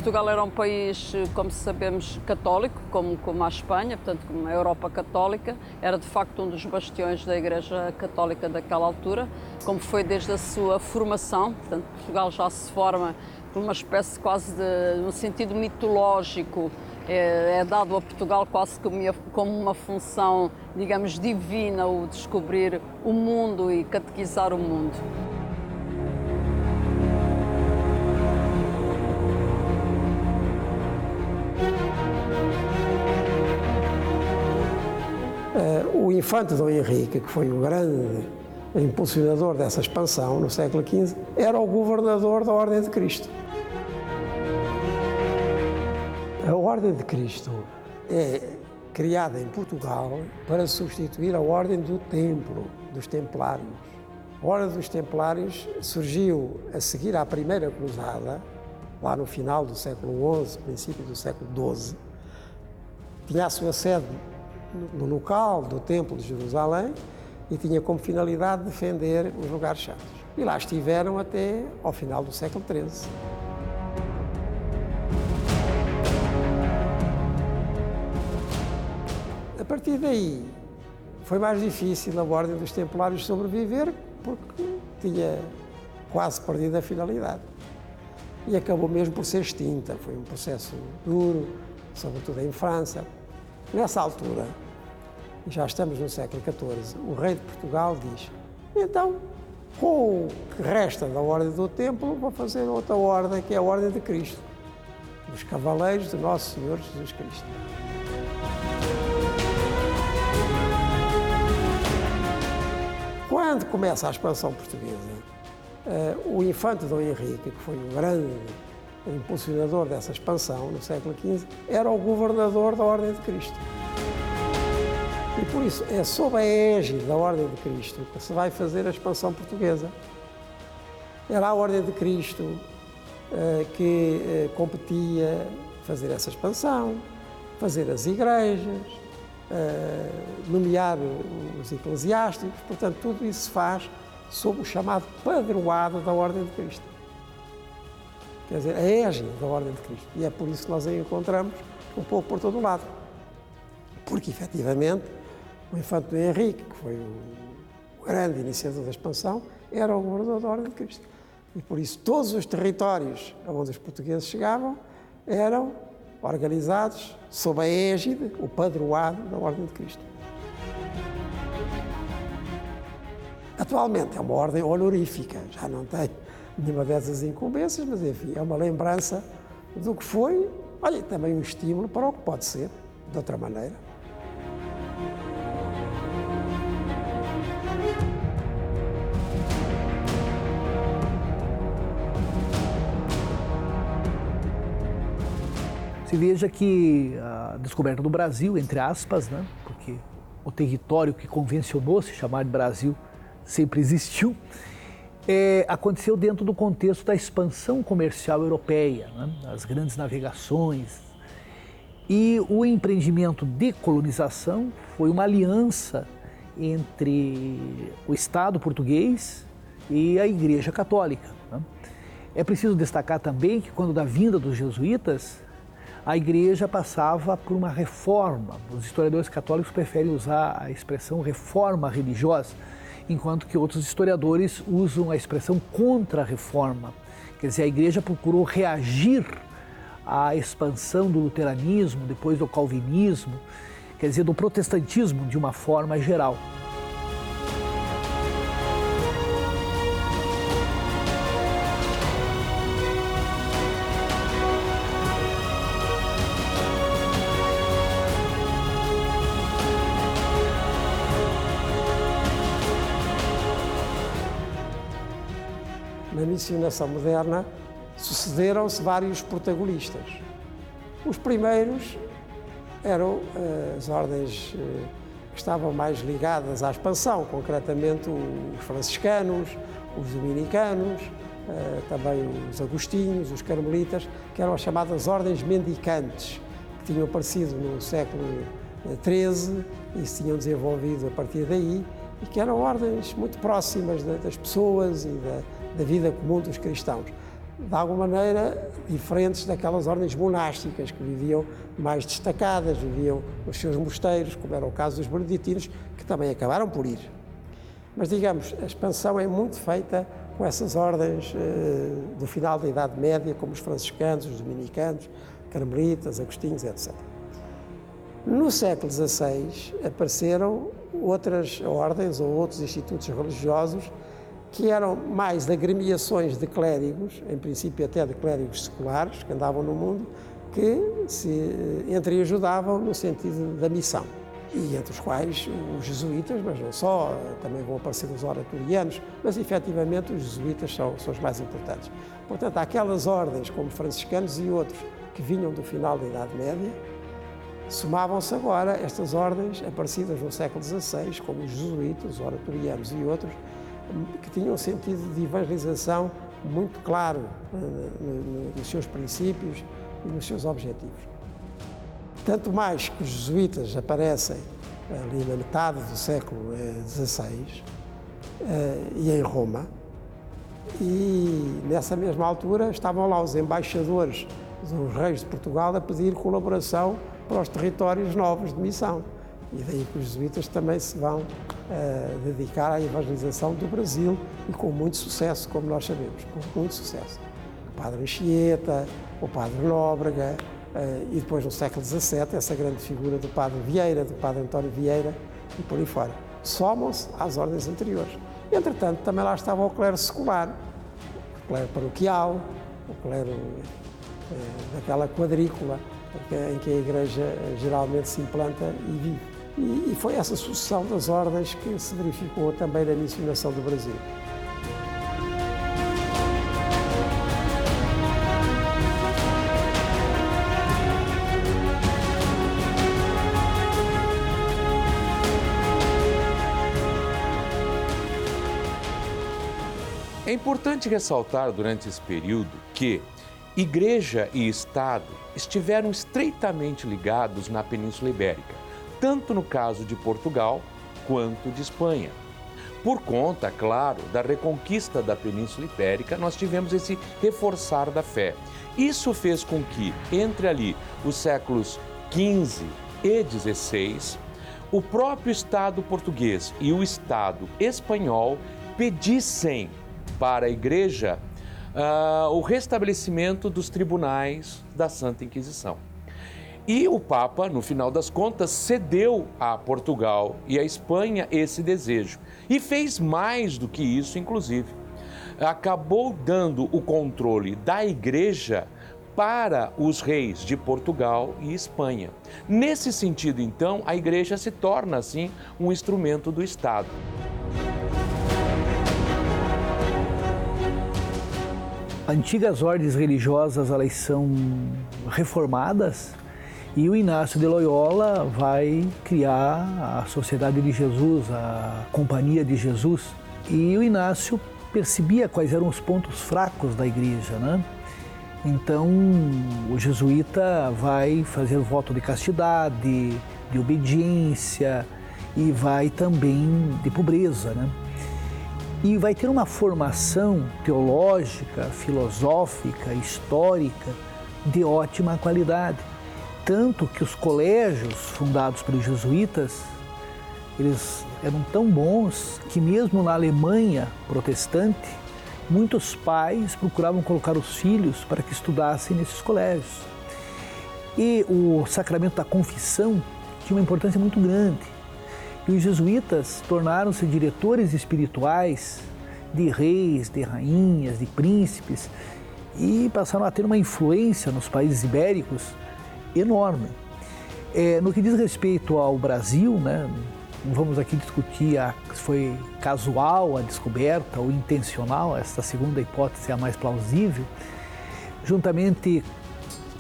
Portugal era um país, como sabemos, católico, como a Espanha, portanto, como a Europa católica. Era, de facto, um dos bastiões da Igreja Católica daquela altura, como foi desde a sua formação. Portanto, Portugal já se forma por uma espécie quase de um sentido mitológico. É dado a Portugal quase como uma função, digamos, divina, o descobrir o mundo e catequizar o mundo. O infante Dom Henrique, que foi o grande impulsionador dessa expansão no século XV, era o governador da Ordem de Cristo. A Ordem de Cristo é criada em Portugal para substituir a Ordem do Templo, dos Templários. A Ordem dos Templários surgiu a seguir à Primeira Cruzada, lá no final do século XI, princípio do século XII. Tinha a sua sede no local do Templo de Jerusalém e tinha como finalidade defender os lugares santos. E lá estiveram até ao final do século XIII. A partir daí, foi mais difícil a Ordem dos Templários sobreviver porque tinha quase perdido a finalidade. E acabou mesmo por ser extinta. Foi um processo duro, sobretudo em França. Nessa altura, já estamos no século XIV, o rei de Portugal diz: então, com o que resta da Ordem do Templo, vou fazer outra ordem, que é a Ordem de Cristo, os Cavaleiros de Nosso Senhor Jesus Cristo. Quando começa a expansão portuguesa, o infante Dom Henrique, que foi o grande impulsionador dessa expansão no século XV, era o governador da Ordem de Cristo. E por isso é sob a égide da Ordem de Cristo que se vai fazer a expansão portuguesa. Era a Ordem de Cristo que competia fazer essa expansão, fazer as igrejas, nomear os eclesiásticos. Portanto, tudo isso se faz sob o chamado padroado da Ordem de Cristo. Quer dizer, a égide da Ordem de Cristo. E é por isso que nós a encontramos um pouco por todo o lado. Porque, efetivamente, o infante Dom Henrique, que foi o grande iniciador da expansão, era o governador da Ordem de Cristo. E, por isso, todos os territórios onde os portugueses chegavam eram organizados sob a égide, o padroado da Ordem de Cristo. Atualmente é uma ordem honorífica, já não tem nenhuma dessas incumbências, mas enfim, é uma lembrança do que foi, olha, também um estímulo para o que pode ser, de outra maneira. Se veja que a descoberta do Brasil, entre aspas, né, porque o território que convencionou se chamar de Brasil sempre existiu, aconteceu dentro do contexto da expansão comercial europeia, né, as grandes navegações. E o empreendimento de colonização foi uma aliança entre o Estado português e a Igreja Católica, né. É preciso destacar também que quando da vinda dos jesuítas, a Igreja passava por uma reforma. Os historiadores católicos preferem usar a expressão reforma religiosa, enquanto que outros historiadores usam a expressão contra-reforma. Quer dizer, a Igreja procurou reagir à expansão do luteranismo, depois do calvinismo, quer dizer, do protestantismo de uma forma geral. Na missionação moderna, sucederam-se vários protagonistas. Os primeiros eram as ordens que estavam mais ligadas à expansão, concretamente os franciscanos, os dominicanos, também os agostinhos, os carmelitas, que eram as chamadas ordens mendicantes, que tinham aparecido no século XIII e se tinham desenvolvido a partir daí, e que eram ordens muito próximas das pessoas e da vida comum dos cristãos. de alguma maneira, diferentes daquelas ordens monásticas que viviam mais destacadas, viviam nos seus mosteiros, como era o caso dos beneditinos, que também acabaram por ir. Mas, digamos, a expansão é muito feita com essas ordens do final da Idade Média, como os franciscanos, os dominicanos, carmelitas, agostinhos, etc. No século XVI apareceram outras ordens ou outros institutos religiosos que eram mais agremiações de clérigos, em princípio até de clérigos seculares, que andavam no mundo, que se entreajudavam no sentido da missão. E entre os quais os jesuítas, mas não só, também vão aparecer os oratorianos, mas efetivamente os jesuítas são os mais importantes. Portanto, há aquelas ordens como franciscanos e outros que vinham do final da Idade Média, somavam-se agora estas ordens aparecidas no século XVI, como os jesuítas, os oratorianos e outros, que tinham um sentido de evangelização muito claro nos seus princípios e nos seus objetivos. Tanto mais que os jesuítas aparecem ali na metade do século XVI e em Roma, e nessa mesma altura estavam lá os embaixadores dos reis de Portugal a pedir colaboração para os territórios novos de missão. E daí que os jesuítas também se vão dedicar à evangelização do Brasil e com muito sucesso, como nós sabemos, com muito sucesso. O padre Anchieta, o padre Nóbrega, e depois no século XVII essa grande figura do padre Vieira, do padre António Vieira e por aí fora. Somam-se às ordens anteriores. Entretanto, também lá estava o clero secular, o clero paroquial, o clero daquela quadrícula em que a Igreja geralmente se implanta e vive. E foi essa sucessão das ordens que se verificou também na missionação do Brasil. É importante ressaltar durante esse período que Igreja e Estado estiveram estreitamente ligados na Península Ibérica, tanto no caso de Portugal quanto de Espanha. Por conta, claro, da reconquista da Península Ibérica, nós tivemos esse reforçar da fé. Isso fez com que, entre ali os séculos XV e XVI, o próprio Estado português e o Estado espanhol pedissem para a Igreja o restabelecimento dos tribunais da Santa Inquisição. E o Papa, no final das contas, cedeu a Portugal e a Espanha esse desejo. E fez mais do que isso, inclusive. Acabou dando o controle da Igreja para os reis de Portugal e Espanha. Nesse sentido, então, a Igreja se torna, assim, um instrumento do Estado. Antigas ordens religiosas, elas são reformadas e o Inácio de Loyola vai criar a Sociedade de Jesus, a Companhia de Jesus. E o Inácio percebia quais eram os pontos fracos da igreja, né? Então, o jesuíta vai fazer voto de castidade, de obediência e vai também de pobreza, né? E vai ter uma formação teológica, filosófica, histórica de ótima qualidade. Tanto que os colégios fundados pelos jesuítas, eles eram tão bons que mesmo na Alemanha protestante, muitos pais procuravam colocar os filhos para que estudassem nesses colégios. E o sacramento da confissão tinha uma importância muito grande. E os jesuítas tornaram-se diretores espirituais de reis, de rainhas, de príncipes e passaram a ter uma influência nos países ibéricos enorme. No que diz respeito ao Brasil, né, não vamos aqui discutir se foi casual a descoberta ou intencional, essa segunda hipótese é a mais plausível, juntamente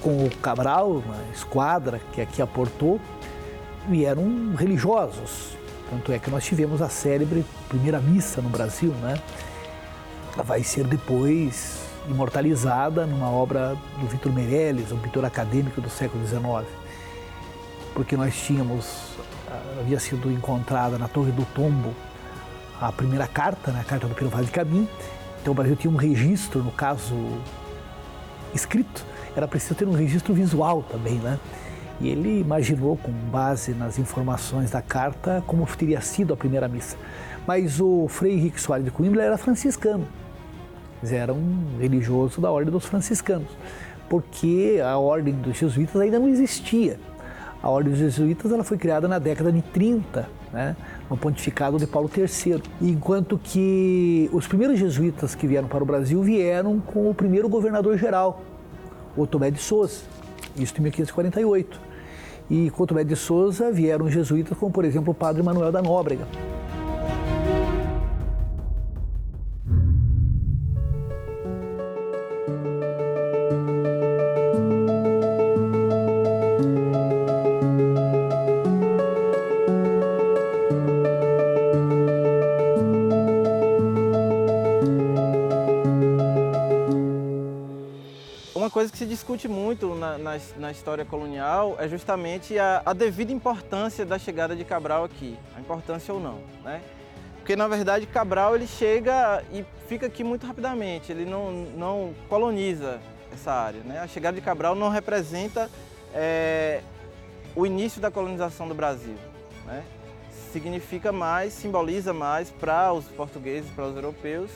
com o Cabral, a esquadra que aqui aportou, vieram religiosos. Tanto é que nós tivemos a célebre primeira missa no Brasil, né? Ela vai ser depois imortalizada numa obra do Victor Meirelles, um pintor acadêmico do século XIX. Porque nós havia sido encontrada na Torre do Tombo a primeira carta, né? A carta do Piro Vaz de Caminha. Então o Brasil tinha um registro, no caso escrito, era preciso ter um registro visual também, né? E ele imaginou, com base nas informações da carta, como teria sido a primeira missa. Mas o Frei Henrique Soares de Coimbra era franciscano, era um religioso da ordem dos franciscanos, porque a ordem dos jesuítas ainda não existia. A ordem dos jesuítas ela foi criada na década de 30, né, no pontificado de Paulo III, enquanto que os primeiros jesuítas que vieram para o Brasil vieram com o primeiro governador-geral, o Tomé de Souza, isso em 1548. E com o Tomé de Souza vieram jesuítas como, por exemplo, o padre Manuel da Nóbrega. Uma coisa que se discute muito na história colonial é justamente a devida importância da chegada de Cabral aqui, a importância ou não, né? Porque, na verdade, Cabral ele chega e fica aqui muito rapidamente, ele não coloniza essa área, né? A chegada de Cabral não representa o início da colonização do Brasil, né? Significa mais, simboliza mais para os portugueses, para os europeus,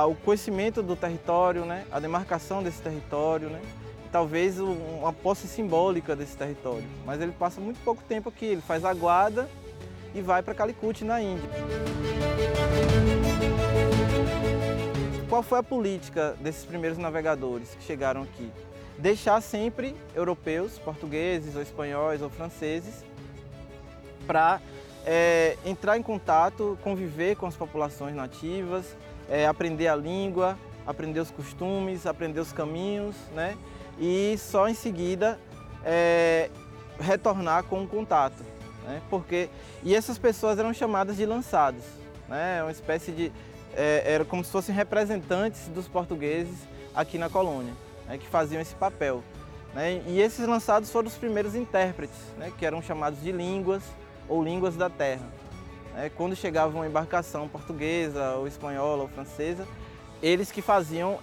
o conhecimento do território, né? A demarcação desse território, né? E talvez uma posse simbólica desse território. Mas ele passa muito pouco tempo aqui, ele faz a guarda e vai para Calicut, na Índia. Qual foi a política desses primeiros navegadores que chegaram aqui? Deixar sempre europeus, portugueses, ou espanhóis, ou franceses, para entrar em contato, conviver com as populações nativas, aprender a língua, aprender os costumes, aprender os caminhos, né? E só em seguida retornar com o contato, né? E essas pessoas eram chamadas de lançados, né? Uma espécie de era como se fossem representantes dos portugueses aqui na colônia, né? Que faziam esse papel, né? E esses lançados foram os primeiros intérpretes, né? Que eram chamados de línguas ou línguas da terra. Quando chegava uma embarcação portuguesa, ou espanhola, ou francesa, eles que faziam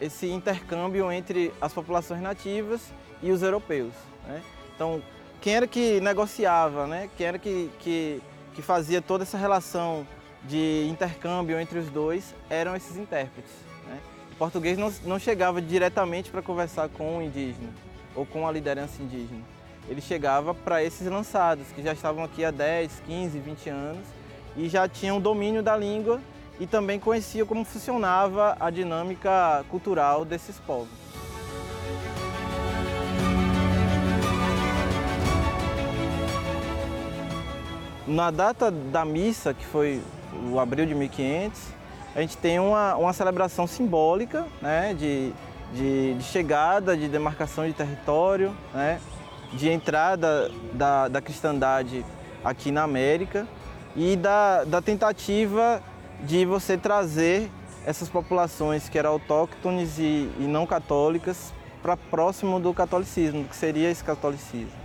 esse intercâmbio entre as populações nativas e os europeus, né? Então, quem era que negociava, né? Quem era que fazia toda essa relação de intercâmbio entre os dois eram esses intérpretes, né? O português não chegava diretamente para conversar com o indígena ou com a liderança indígena. Ele chegava para esses lançados, que já estavam aqui há 10, 15, 20 anos e já tinham domínio da língua e também conheciam como funcionava a dinâmica cultural desses povos. Na data da missa, que foi o abril de 1500, a gente tem uma celebração simbólica, né, de chegada, de demarcação de território, né, de entrada da cristandade aqui na América e da tentativa de você trazer essas populações que eram autóctones e não católicas para próximo do catolicismo, que seria esse catolicismo.